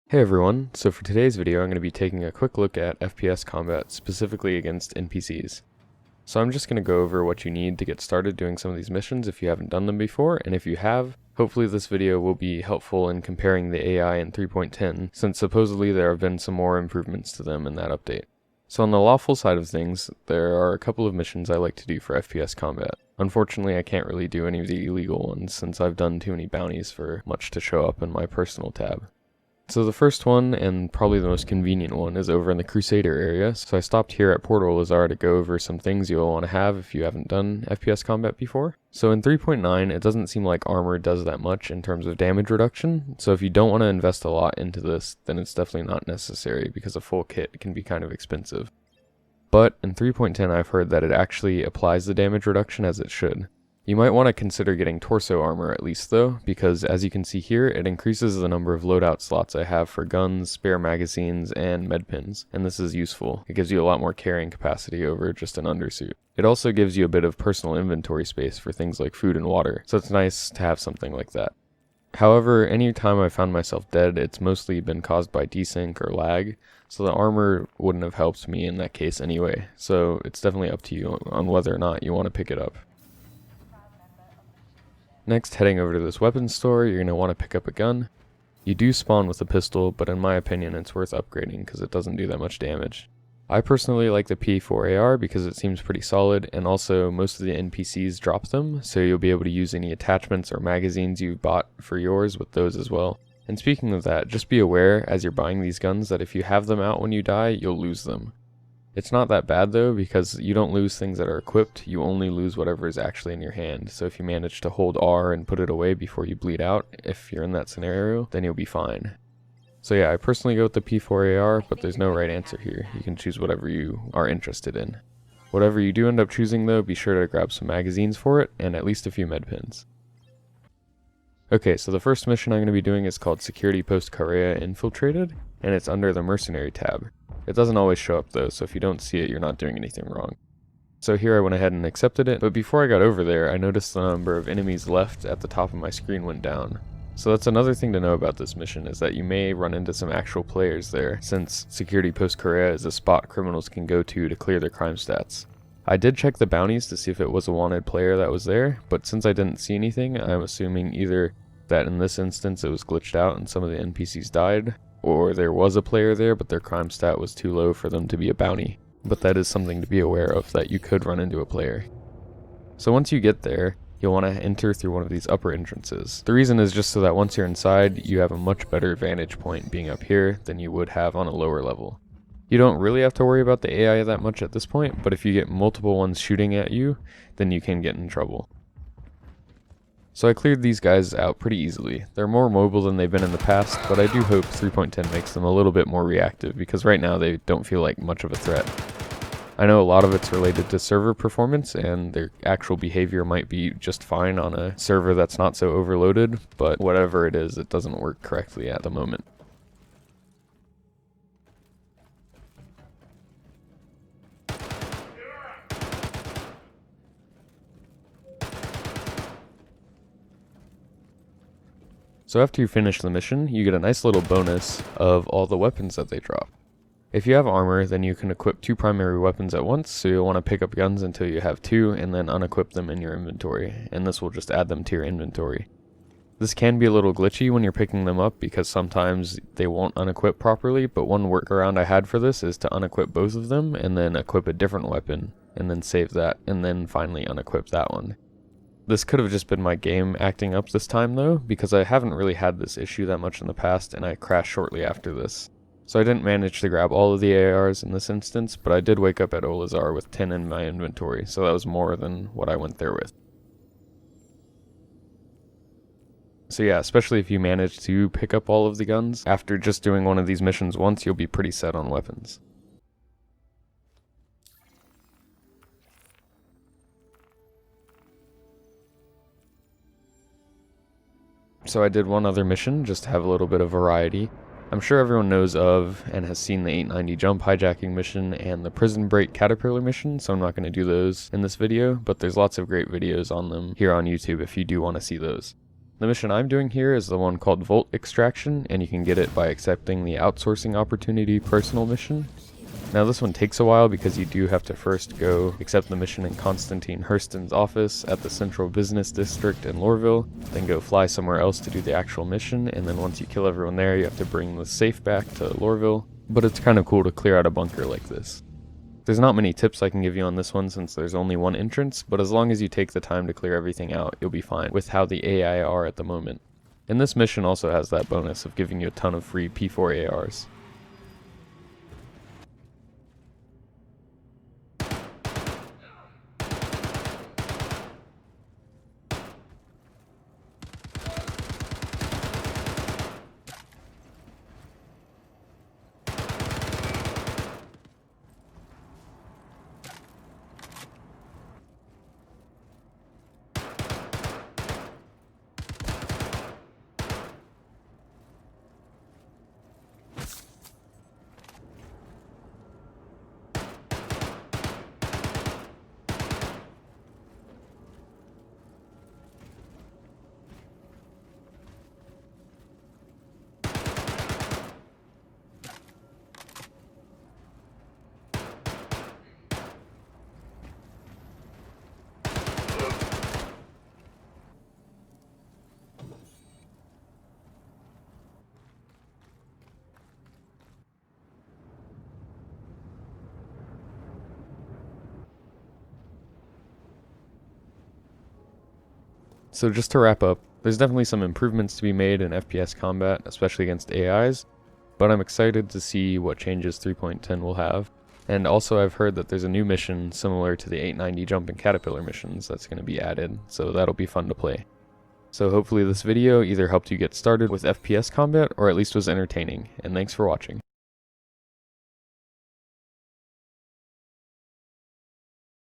Hey everyone, so for today's video I'm going to be taking a quick look at FPS combat specifically against NPCs. So I'm just going to go over what you need to get started doing some of these missions if you haven't done them before, and if you have, hopefully this video will be helpful in comparing the AI in 3.10, since supposedly there have been some more improvements to them in that update. So on the lawful side of things, there are a couple of missions I like to do for FPS combat. Unfortunately I can't really do any of the illegal ones since I've done too many bounties for much to show up in my personal tab. So the first one, and probably the most convenient one, is over in the Crusader area, so I stopped here at Port Olazar to go over some things you'll want to have if you haven't done FPS combat before. So in 3.9, it doesn't seem like armor does that much in terms of damage reduction, so if you don't want to invest a lot into this, then it's definitely not necessary because a full kit can be kind of expensive. But in 3.10 I've heard that it actually applies the damage reduction as it should. You might want to consider getting torso armor at least though, because as you can see here, it increases the number of loadout slots I have for guns, spare magazines, and medpins, and this is useful. It gives you a lot more carrying capacity over just an undersuit. It also gives you a bit of personal inventory space for things like food and water, so it's nice to have something like that. However, any time I found myself dead, it's mostly been caused by desync or lag, so the armor wouldn't have helped me in that case anyway, so it's definitely up to you on whether or not you want to pick it up. Next, heading over to this weapons store, you're going to want to pick up a gun. You do spawn with a pistol, but in my opinion it's worth upgrading because it doesn't do that much damage. I personally like the P4AR because it seems pretty solid, and also most of the NPCs drop them, so you'll be able to use any attachments or magazines you've bought for yours with those as well. And speaking of that, just be aware as you're buying these guns that if you have them out when you die, you'll lose them. It's not that bad though, because you don't lose things that are equipped, you only lose whatever is actually in your hand. So if you manage to hold R and put it away before you bleed out, if you're in that scenario, then you'll be fine. So yeah, I personally go with the P4AR, but there's no right answer here. You can choose whatever you are interested in. Whatever you do end up choosing though, be sure to grab some magazines for it, and at least a few medpins. Okay, so the first mission I'm going to be doing is called Security Post Kareah Infiltrated, and it's under the Mercenary tab. It doesn't always show up though, so if you don't see it, you're not doing anything wrong. So here I went ahead and accepted it, but before I got over there, I noticed the number of enemies left at the top of my screen went down. So that's another thing to know about this mission, is that you may run into some actual players there, since Security Post Kareah is a spot criminals can go to clear their crime stats. I did check the bounties to see if it was a wanted player that was there, but since I didn't see anything, I'm assuming either that in this instance it was glitched out and some of the NPCs died, or there was a player there but their crime stat was too low for them to be a bounty. But that is something to be aware of, that you could run into a player. So once you get there, you'll want to enter through one of these upper entrances. The reason is just so that once you're inside, you have a much better vantage point being up here than you would have on a lower level. You don't really have to worry about the AI that much at this point, but if you get multiple ones shooting at you, then you can get in trouble. So I cleared these guys out pretty easily. They're more mobile than they've been in the past, but I do hope 3.10 makes them a little bit more reactive, because right now they don't feel like much of a threat. I know a lot of it's related to server performance, and their actual behavior might be just fine on a server that's not so overloaded, but whatever it is, it doesn't work correctly at the moment. So after you finish the mission, you get a nice little bonus of all the weapons that they drop. If you have armor, then you can equip 2 primary weapons at once, so you'll want to pick up guns until you have 2 and then unequip them in your inventory, and this will just add them to your inventory. This can be a little glitchy when you're picking them up because sometimes they won't unequip properly, but one workaround I had for this is to unequip both of them and then equip a different weapon, and then save that, and then finally unequip that one. This could have just been my game acting up this time though, because I haven't really had this issue that much in the past and I crashed shortly after this. So I didn't manage to grab all of the ARs in this instance, but I did wake up at Olazar with 10 in my inventory, so that was more than what I went there with. So yeah, especially if you manage to pick up all of the guns, after just doing one of these missions once, you'll be pretty set on weapons. So I did one other mission, just to have a little bit of variety. I'm sure everyone knows of and has seen the 890 jump hijacking mission and the prison break caterpillar mission, so I'm not going to do those in this video, but there's lots of great videos on them here on YouTube if you do want to see those. The mission I'm doing here is the one called Volt Extraction, and you can get it by accepting the Outsourcing Opportunity personal mission. Now this one takes a while because you do have to first go accept the mission in Constantine Hurston's office at the Central Business District in Lorville, then go fly somewhere else to do the actual mission, and then once you kill everyone there you have to bring the safe back to Lorville. But it's kind of cool to clear out a bunker like this. There's not many tips I can give you on this one since there's only one entrance, but as long as you take the time to clear everything out, you'll be fine with how the AI are at the moment. And this mission also has that bonus of giving you a ton of free P4 ARs. So just to wrap up, there's definitely some improvements to be made in FPS combat, especially against AIs, but I'm excited to see what changes 3.10 will have. And also I've heard that there's a new mission similar to the 890 jump and caterpillar missions that's going to be added, so that'll be fun to play. So hopefully this video either helped you get started with FPS combat or at least was entertaining, and thanks for watching.